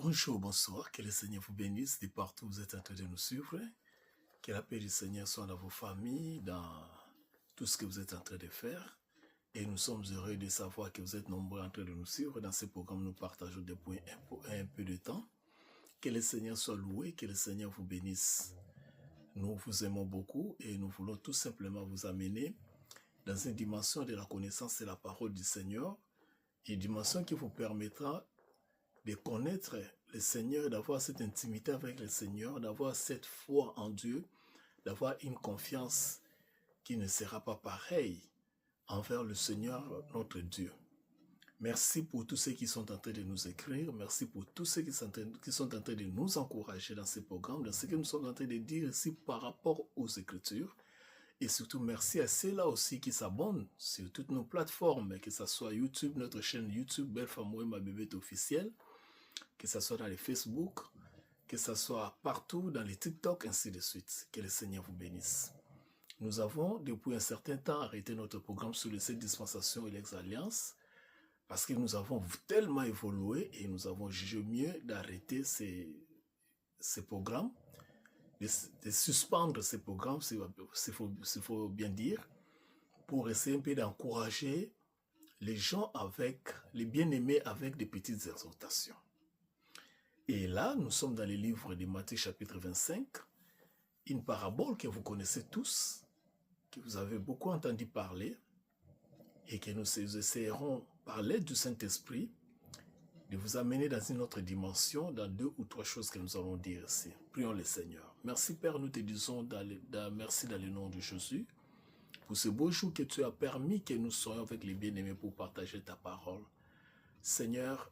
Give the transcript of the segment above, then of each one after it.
Bonjour, bonsoir, que le Seigneur vous bénisse de partout où vous êtes en train de nous suivre. Que la paix du Seigneur soit dans vos familles, dans tout ce que vous êtes en train de faire. Et nous sommes heureux de savoir que vous êtes nombreux en train de nous suivre. Dans ce programme, nous partageons des points un peu de temps. Que le Seigneur soit loué, que le Seigneur vous bénisse. Nous vous aimons beaucoup et nous voulons tout simplement vous amener dans une dimension de la connaissance de la parole du Seigneur, une dimension qui vous permettra de connaître le Seigneur, d'avoir cette intimité avec le Seigneur, d'avoir cette foi en Dieu, d'avoir une confiance qui ne sera pas pareille envers le Seigneur, notre Dieu. Merci pour tous ceux qui sont en train de nous écrire. Merci pour tous ceux qui sont en train de nous encourager dans ce programme, dans ce que nous sommes en train de dire ici par rapport aux Écritures. Et surtout, merci à ceux-là aussi qui s'abonnent sur toutes nos plateformes, que ce soit YouTube, notre chaîne YouTube, Belle Femme Ma Bébé officielle, que ce soit dans les Facebook, que ce soit partout dans les TikTok, ainsi de suite. Que le Seigneur vous bénisse. Nous avons, depuis un certain temps, arrêté notre programme sur les 7 dispensations et l'ex-alliance, parce que nous avons tellement évolué et nous avons jugé mieux d'arrêter ces programmes, de suspendre ces programmes, s'il faut bien dire, pour essayer un peu d'encourager les gens avec, les bien-aimés avec des petites exhortations. Et là, nous sommes dans les livres de Matthieu chapitre 25, une parabole que vous connaissez tous, que vous avez beaucoup entendu parler, et que nous essayerons, par l'aide du Saint-Esprit, de vous amener dans une autre dimension, dans 2 ou 3 choses que nous allons dire ici. Prions le Seigneur. Merci Père, nous te disons merci dans le nom de Jésus, pour ce beau jour que tu as permis que nous soyons avec les bien-aimés pour partager ta parole. Seigneur,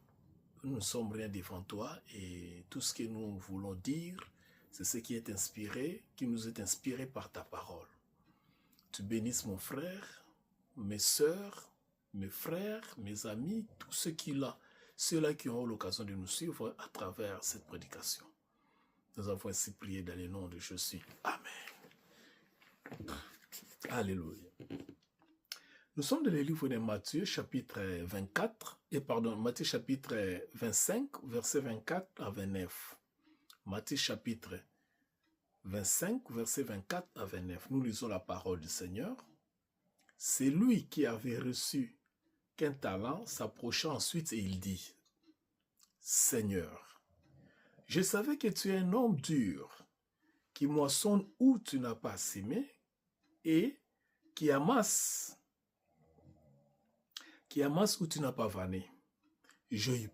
nous ne sommes rien devant toi et tout ce que nous voulons dire, c'est ce qui est inspiré, qui nous est inspiré par ta parole. Tu bénisses mon frère, mes sœurs, mes frères, mes amis, tous ceux-là qui ont l'occasion de nous suivre à travers cette prédication. Nous avons ainsi prié dans le nom de Jésus. Amen. Alléluia. Nous sommes dans le livre de Matthieu, chapitre 25, versets 24 à 29. Matthieu, chapitre 25, versets 24 à 29. Nous lisons la parole du Seigneur. C'est lui qui avait reçu qu'un talent, s'approcha ensuite et il dit, « Seigneur, je savais que tu es un homme dur, qui moissonne où tu n'as pas semé et qui amasse où tu n'as pas vanné. J'ai eu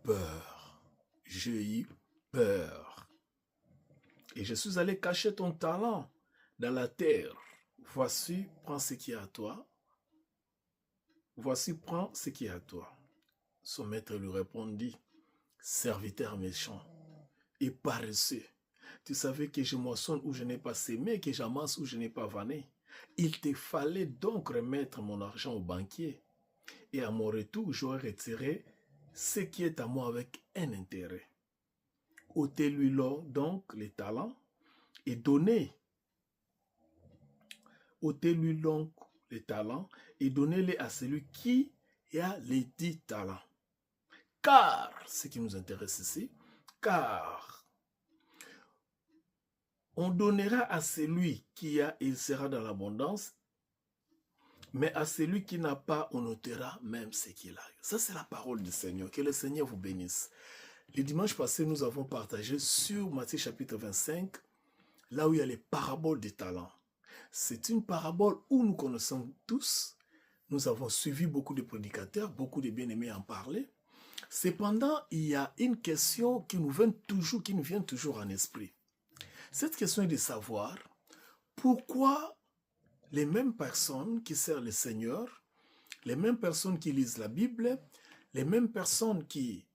peur. Et je suis allé cacher ton talent dans la terre. Voici, prends ce qui est à toi. Voici, prends ce qui est à toi. Son maître lui répondit, serviteur méchant et paresseux. Tu savais que je moissonne où je n'ai pas semé, que j'amasse où je n'ai pas vanné. Il te fallait donc remettre mon argent au banquier. Et à mon retour, j'aurais retiré ce qui est à moi avec un intérêt. Ôtez-lui donc les talents et donnez-les à celui qui a les 10 talents. Car, ce qui nous intéresse ici, car on donnera à celui qui a, il sera dans l'abondance, mais à celui qui n'a pas, on ôtera même ce qu'il a. Ça, c'est la parole du Seigneur. Que le Seigneur vous bénisse. Le dimanche passé, nous avons partagé sur Matthieu chapitre 25, là où il y a les paraboles des talents. C'est une parabole où nous connaissons tous. Nous avons suivi beaucoup de prédicateurs, beaucoup de bien-aimés en parler. Cependant, il y a une question qui nous vient toujours en esprit. Cette question est de savoir pourquoi les mêmes personnes qui servent le Seigneur, les mêmes personnes qui lisent la Bible, les mêmes personnes qui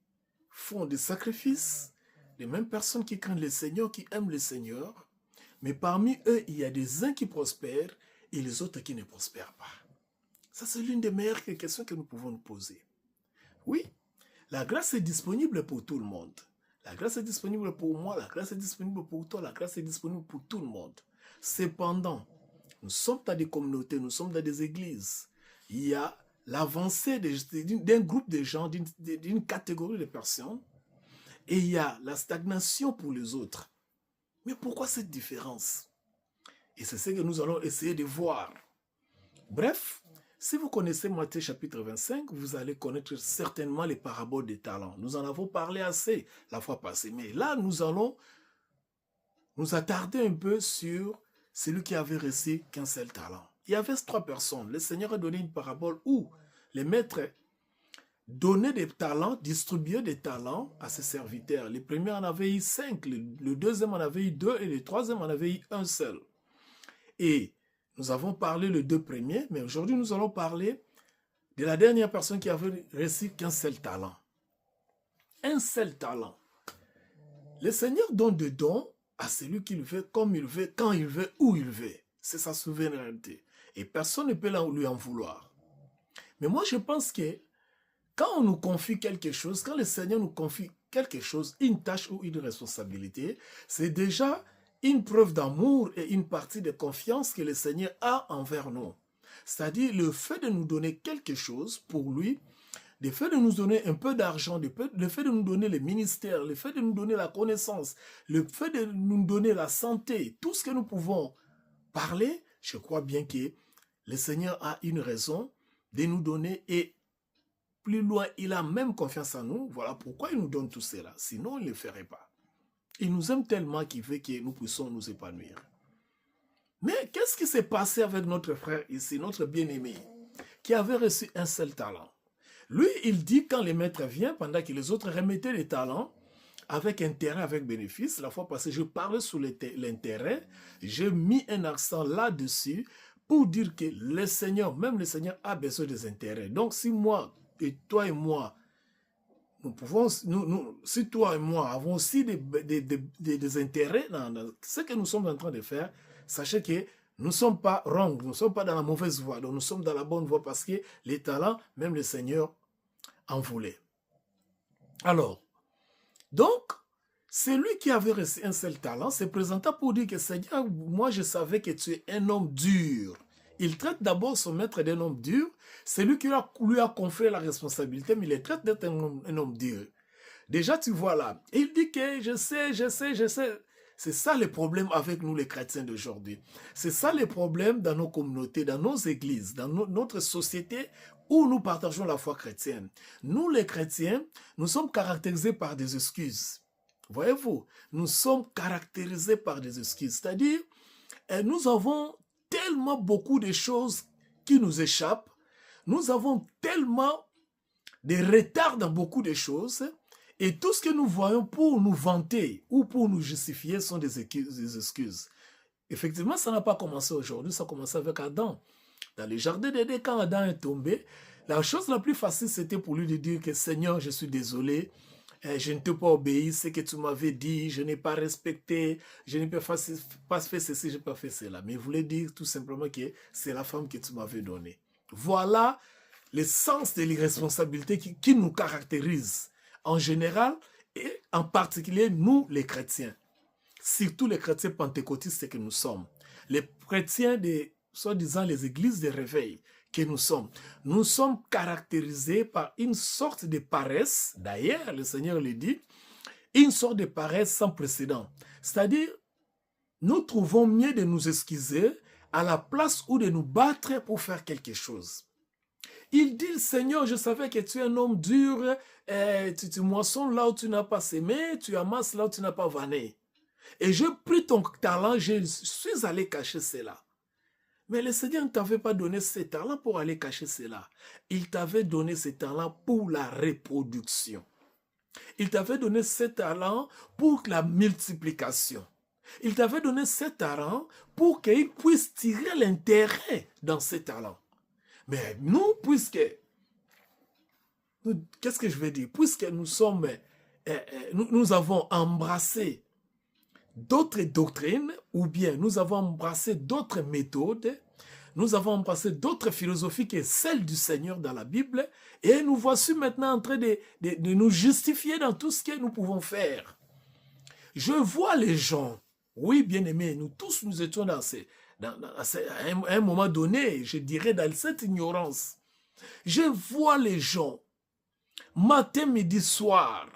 font des sacrifices, les mêmes personnes qui craignent le Seigneur, qui aiment le Seigneur, mais parmi eux, il y a des uns qui prospèrent et les autres qui ne prospèrent pas. Ça, c'est l'une des meilleures questions que nous pouvons nous poser. Oui, la grâce est disponible pour tout le monde. La grâce est disponible pour moi, la grâce est disponible pour toi, la grâce est disponible pour tout le monde. Cependant, nous sommes dans des communautés, nous sommes dans des églises. Il y a l'avancée d'un groupe de gens, d'une catégorie de personnes. et il y a la stagnation pour les autres. Mais pourquoi cette différence? Et c'est ce que nous allons essayer de voir. Bref, si vous connaissez Matthieu chapitre 25, vous allez connaître certainement les paraboles des talents. Nous en avons parlé assez la fois passée. Mais là, nous allons nous attarder un peu sur celui qui avait reçu qu'un seul talent. Il y avait 3 personnes. Le Seigneur a donné une parabole où les maîtres donnaient des talents, distribuaient des talents à ses serviteurs. Le premier en avait eu 5, le deuxième en avait eu 2 et le troisième en avait eu un seul. Et nous avons parlé les 2 premiers, mais aujourd'hui nous allons parler de la dernière personne qui avait reçu qu'un seul talent. Un seul talent. Le Seigneur donne des dons à celui qu'il veut, comme il veut, quand il veut, où il veut. C'est sa souveraineté. Et personne ne peut lui en vouloir. Mais moi, je pense que quand on nous confie quelque chose, quand le Seigneur nous confie quelque chose, une tâche ou une responsabilité, c'est déjà une preuve d'amour et une partie de confiance que le Seigneur a envers nous. C'est-à-dire le fait de nous donner quelque chose pour lui, le fait de nous donner un peu d'argent, le fait de nous donner le ministère, le fait de nous donner la connaissance, le fait de nous donner la santé, tout ce que nous pouvons parler, je crois bien que le Seigneur a une raison de nous donner et plus loin, il a même confiance en nous. Voilà pourquoi il nous donne tout cela. Sinon, il ne le ferait pas. Il nous aime tellement qu'il veut que nous puissions nous épanouir. Mais qu'est-ce qui s'est passé avec notre frère ici, notre bien-aimé, qui avait reçu un seul talent? Lui, il dit quand les maîtres viennent, pendant que les autres remettaient les talents, avec intérêt, avec bénéfice. La fois passée, je parlais sur l'intérêt. J'ai mis un accent là-dessus pour dire que le Seigneur, même le Seigneur a besoin des intérêts. Donc, si moi, et toi et moi, nous pouvons, si toi et moi avons aussi des intérêts dans ce que nous sommes en train de faire, sachez que nous ne sommes pas wrong, nous ne sommes pas dans la mauvaise voie, donc nous sommes dans la bonne voie parce que les talents, même le Seigneur en voulait. Alors, donc, celui qui avait reçu un seul talent se présenta pour dire que Seigneur, moi je savais que tu es un homme dur. Il traite d'abord son maître d'un homme dur. C'est lui qui lui a confié la responsabilité, mais il le traite d'être un homme dur. Déjà, tu vois là, il dit que je sais. C'est ça le problème avec nous les chrétiens d'aujourd'hui. C'est ça le problème dans nos communautés, dans nos églises, dans notre société où nous partageons la foi chrétienne. Nous les chrétiens, nous sommes caractérisés par des excuses. Voyez-vous, nous sommes caractérisés par des excuses. C'est-à-dire, nous avons tellement beaucoup de choses qui nous échappent. Nous avons tellement de retard dans beaucoup de choses. Et tout ce que nous voyons pour nous vanter ou pour nous justifier sont des excuses. Effectivement, ça n'a pas commencé aujourd'hui, ça a commencé avec Adam. Dans le jardin d'Éden, quand Adam est tombé, la chose la plus facile, c'était pour lui de dire que Seigneur, je suis désolé, je ne t'ai pas obéi, ce que tu m'avais dit, je n'ai pas respecté, je n'ai pas fait ceci, je n'ai pas fait cela. Mais il voulait dire tout simplement que c'est la femme que tu m'avais donnée. Voilà le sens de l'irresponsabilité qui nous caractérise en général et en particulier nous les chrétiens. Surtout les chrétiens pentecôtistes que nous sommes. Les chrétiens des, soi-disant les églises de réveil que nous sommes caractérisés par une sorte de paresse, d'ailleurs le Seigneur le dit, une sorte de paresse sans précédent. C'est-à-dire, nous trouvons mieux de nous excuser à la place où de nous battre pour faire quelque chose. Il dit, Seigneur, je savais que tu es un homme dur, tu moissonnes là où tu n'as pas semé, tu amasses là où tu n'as pas vanné. Et je pris ton talent, je suis allé cacher cela. Mais le Seigneur ne t'avait pas donné ce talent pour aller cacher cela. Il t'avait donné ce talent pour la reproduction. Il t'avait donné ce talent pour la multiplication. Il t'avait donné ce talent pour qu'il puisse tirer l'intérêt dans ce talent. Mais nous, qu'est-ce que je veux dire? Puisque nous avons embrassé d'autres doctrines, ou bien nous avons embrassé d'autres méthodes, nous avons embrassé d'autres philosophies que celles du Seigneur dans la Bible, et nous voici maintenant en train de nous justifier dans tout ce que nous pouvons faire. Je vois les gens, oui bien aimés, nous tous nous étions à un moment donné, je dirais dans cette ignorance. Je vois les gens, matin, midi, soir,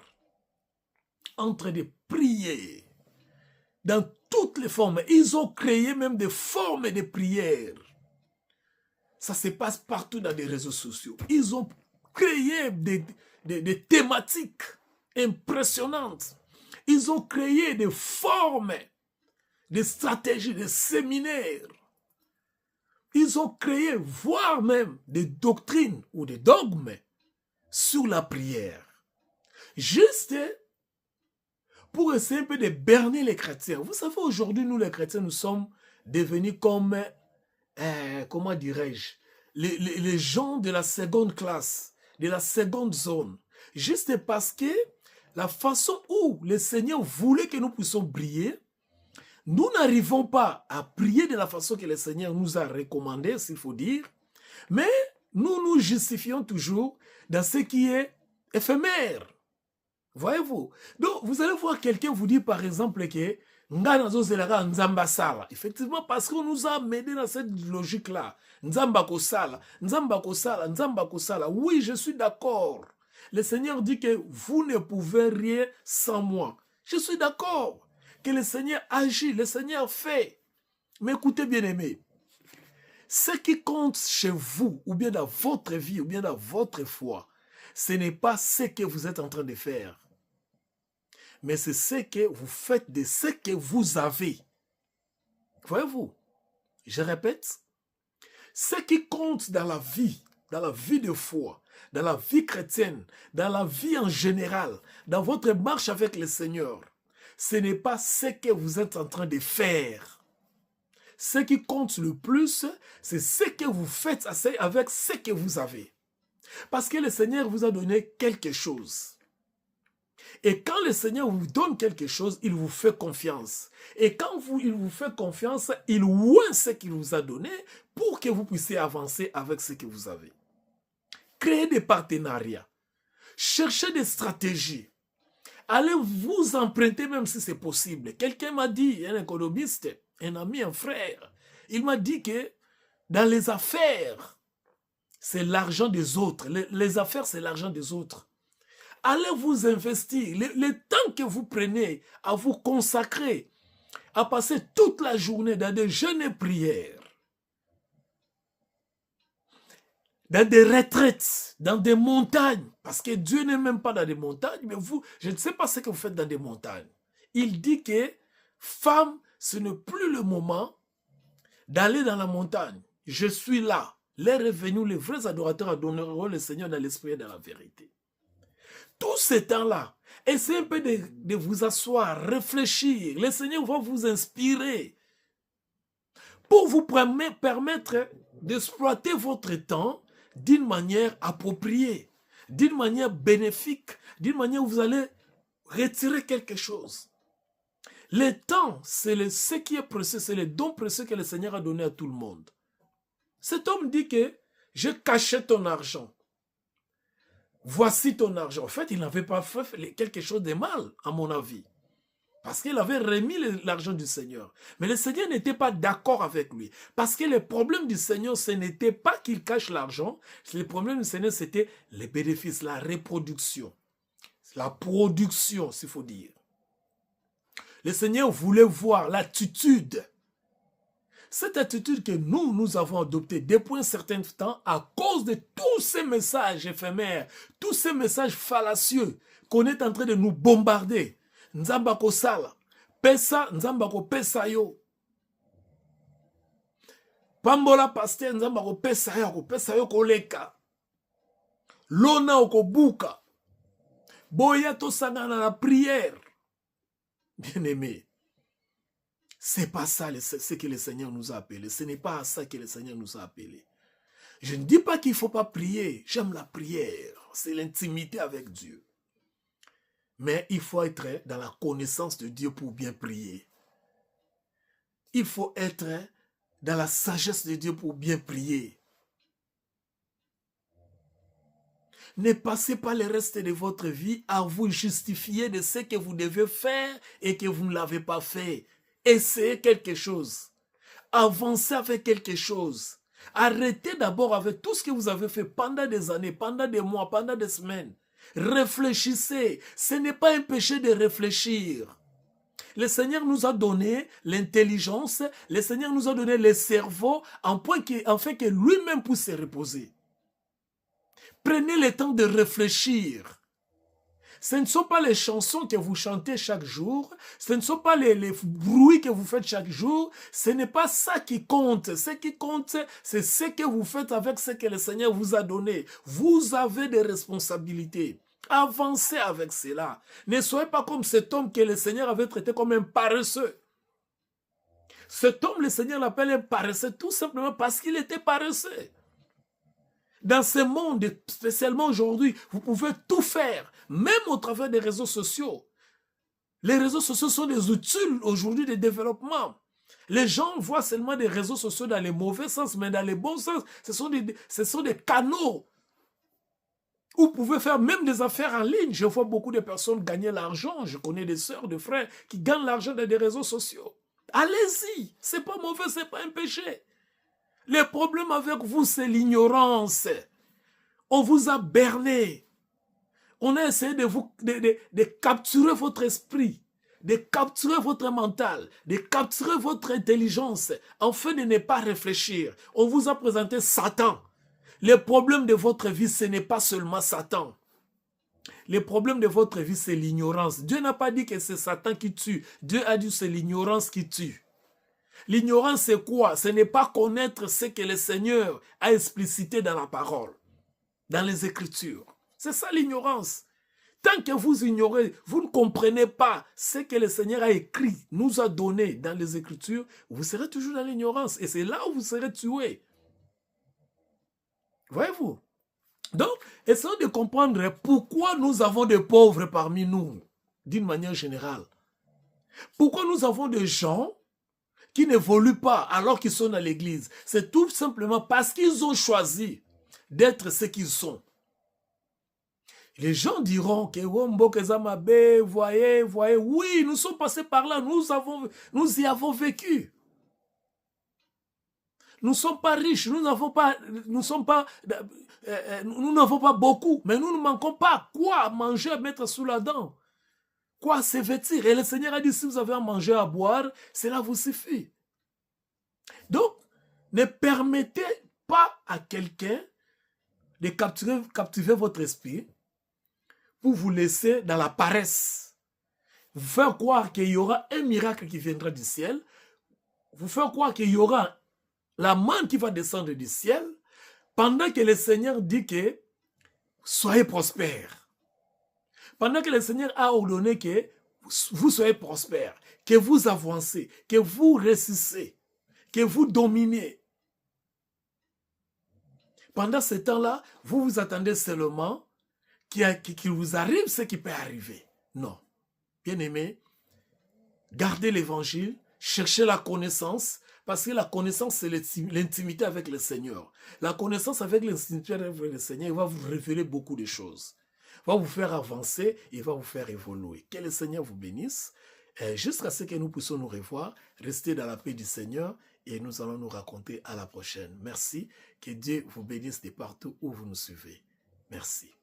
en train de prier dans toutes les formes. Ils ont créé même des formes de prière. Ça se passe partout dans les réseaux sociaux. Ils ont créé des thématiques impressionnantes. Ils ont créé des formes, des stratégies, des séminaires. Ils ont créé, voire même des doctrines ou des dogmes sur la prière. Juste pour essayer un peu de berner les chrétiens. Vous savez, aujourd'hui, nous les chrétiens, nous sommes devenus comme, comment dirais-je, les gens de la seconde classe, de la seconde zone. Juste parce que la façon où le Seigneur voulait que nous puissions briller, nous n'arrivons pas à prier de la façon que le Seigneur nous a recommandé, s'il faut dire, mais nous nous justifions toujours dans ce qui est éphémère. Voyez-vous? Donc, vous allez voir quelqu'un vous dire, par exemple, que effectivement, parce qu'on nous a amené dans cette logique-là. Oui, je suis d'accord. Le Seigneur dit que vous ne pouvez rien sans moi. Je suis d'accord. Que le Seigneur agit, le Seigneur fait. Mais écoutez, bien-aimés, ce qui compte chez vous, ou bien dans votre vie, ou bien dans votre foi, ce n'est pas ce que vous êtes en train de faire, mais c'est ce que vous faites de ce que vous avez. Voyez-vous, je répète, ce qui compte dans la vie de foi, dans la vie chrétienne, dans la vie en général, dans votre marche avec le Seigneur, ce n'est pas ce que vous êtes en train de faire. Ce qui compte le plus, c'est ce que vous faites avec ce que vous avez. Parce que le Seigneur vous a donné quelque chose. Et quand le Seigneur vous donne quelque chose, il vous fait confiance. Et quand il vous fait confiance, il oint ce qu'il vous a donné pour que vous puissiez avancer avec ce que vous avez. Créez des partenariats. Cherchez des stratégies. Allez vous emprunter même si c'est possible. Quelqu'un m'a dit, un économiste, un ami, un frère, il m'a dit que dans les affaires, c'est l'argent des autres. Les affaires, c'est l'argent des autres. Allez vous investir. Le temps que vous prenez à vous consacrer, à passer toute la journée dans des jeûnes et prières, dans des retraites, dans des montagnes, parce que Dieu n'est même pas dans des montagnes, mais vous, je ne sais pas ce que vous faites dans des montagnes. Il dit que, femme, ce n'est plus le moment d'aller dans la montagne. Je suis là. L'heure est venue, les vrais adorateurs adoreront le Seigneur dans l'esprit et dans la vérité. Tout ce temps-là, essayez un peu de vous asseoir, réfléchir. Le Seigneur va vous inspirer pour vous permettre d'exploiter votre temps d'une manière appropriée, d'une manière bénéfique, d'une manière où vous allez retirer quelque chose. Le temps, c'est ce qui est précieux, c'est le don précieux que le Seigneur a donné à tout le monde. Cet homme dit que je cachais ton argent. Voici ton argent. En fait, il n'avait pas fait quelque chose de mal, à mon avis. Parce qu'il avait remis l'argent du Seigneur. Mais le Seigneur n'était pas d'accord avec lui. Parce que le problème du Seigneur, ce n'était pas qu'il cache l'argent. Le problème du Seigneur, c'était les bénéfices, la reproduction. La production, s'il faut dire. Le Seigneur voulait voir l'attitude. Cette attitude que nous avons adoptée depuis un certain temps à cause de tous ces messages éphémères, tous ces messages fallacieux qu'on est en train de nous bombarder. Nzamba ko sala, pesa, nzamba ko pesa yo. Pambola pasteur, nzamba ko pesa yo koleka. Lona oko buka. Boya to sangana la prière. Bien-aimé, c'est pas ça ce que le Seigneur nous a appelé. Ce n'est pas à ça que le Seigneur nous a appelé. Je ne dis pas qu'il ne faut pas prier. J'aime la prière. C'est l'intimité avec Dieu. Mais il faut être dans la connaissance de Dieu pour bien prier. Il faut être dans la sagesse de Dieu pour bien prier. Ne passez pas le reste de votre vie à vous justifier de ce que vous devez faire et que vous ne l'avez pas fait. Essayez quelque chose. Avancez avec quelque chose. Arrêtez d'abord avec tout ce que vous avez fait pendant des années, pendant des mois, pendant des semaines. Réfléchissez. Ce n'est pas un péché de réfléchir. Le Seigneur nous a donné l'intelligence, le Seigneur nous a donné le cerveau afin que lui-même puisse se reposer. Prenez le temps de réfléchir. Ce ne sont pas les chansons que vous chantez chaque jour, ce ne sont pas les bruits que vous faites chaque jour, ce n'est pas ça qui compte. Ce qui compte, c'est ce que vous faites avec ce que le Seigneur vous a donné. Vous avez des responsabilités. Avancez avec cela. Ne soyez pas comme cet homme que le Seigneur avait traité comme un paresseux. Cet homme, le Seigneur l'appelle un paresseux tout simplement parce qu'il était paresseux. Dans ce monde, spécialement aujourd'hui, vous pouvez tout faire, même au travers des réseaux sociaux. Les réseaux sociaux sont des outils aujourd'hui de développement. Les gens voient seulement des réseaux sociaux dans les mauvais sens, mais dans les bons sens, ce sont des canaux. Vous pouvez faire même des affaires en ligne. Je vois beaucoup de personnes gagner l'argent. Je connais des sœurs, des frères qui gagnent l'argent dans des réseaux sociaux. Allez-y, c'est pas mauvais, c'est pas un péché. Le problème avec vous, c'est l'ignorance. On vous a berné. On a essayé de capturer votre esprit, de capturer votre mental, de capturer votre intelligence, afin de ne pas réfléchir. On vous a présenté Satan. Le problème de votre vie, ce n'est pas seulement Satan. Le problème de votre vie, c'est l'ignorance. Dieu n'a pas dit que c'est Satan qui tue. Dieu a dit que c'est l'ignorance qui tue. L'ignorance, c'est quoi? Ce n'est pas connaître ce que le Seigneur a explicité dans la parole, dans les Écritures. C'est ça l'ignorance. Tant que vous ignorez, vous ne comprenez pas ce que le Seigneur a écrit, nous a donné dans les Écritures, vous serez toujours dans l'ignorance. Et c'est là où vous serez tués. Voyez-vous? Donc, essayons de comprendre pourquoi nous avons des pauvres parmi nous, d'une manière générale. Pourquoi nous avons des gens qui n'évoluent pas alors qu'ils sont dans l'église. C'est tout simplement parce qu'ils ont choisi d'être ce qu'ils sont. Les gens diront que voyez, oui, nous sommes passés par là, nous y avons vécu. Nous ne sommes pas riches, nous n'avons pas beaucoup, mais nous ne manquons pas quoi manger, à mettre sous la dent, quoi se vêtir. Et le Seigneur a dit, si vous avez à manger, à boire, cela vous suffit. Donc, ne permettez pas à quelqu'un de captiver votre esprit pour vous laisser dans la paresse. Vous faire croire qu'il y aura un miracle qui viendra du ciel, vous faire croire qu'il y aura la manne qui va descendre du ciel, pendant que le Seigneur dit que soyez prospères. Pendant que le Seigneur a ordonné que vous soyez prospères, que vous avancez, que vous réussissez, que vous dominez. Pendant ce temps-là, vous vous attendez seulement qu'il vous arrive ce qui peut arriver. Non. Bien-aimés, gardez l'évangile, cherchez la connaissance, parce que la connaissance, c'est l'intimité avec le Seigneur. La connaissance avec l'intimité avec le Seigneur, il va vous révéler beaucoup de choses. Il va vous faire avancer, il va vous faire évoluer. Que le Seigneur vous bénisse. Jusqu'à ce que nous puissions nous revoir, restez dans la paix du Seigneur et nous allons nous raconter à la prochaine. Merci. Que Dieu vous bénisse de partout où vous nous suivez. Merci.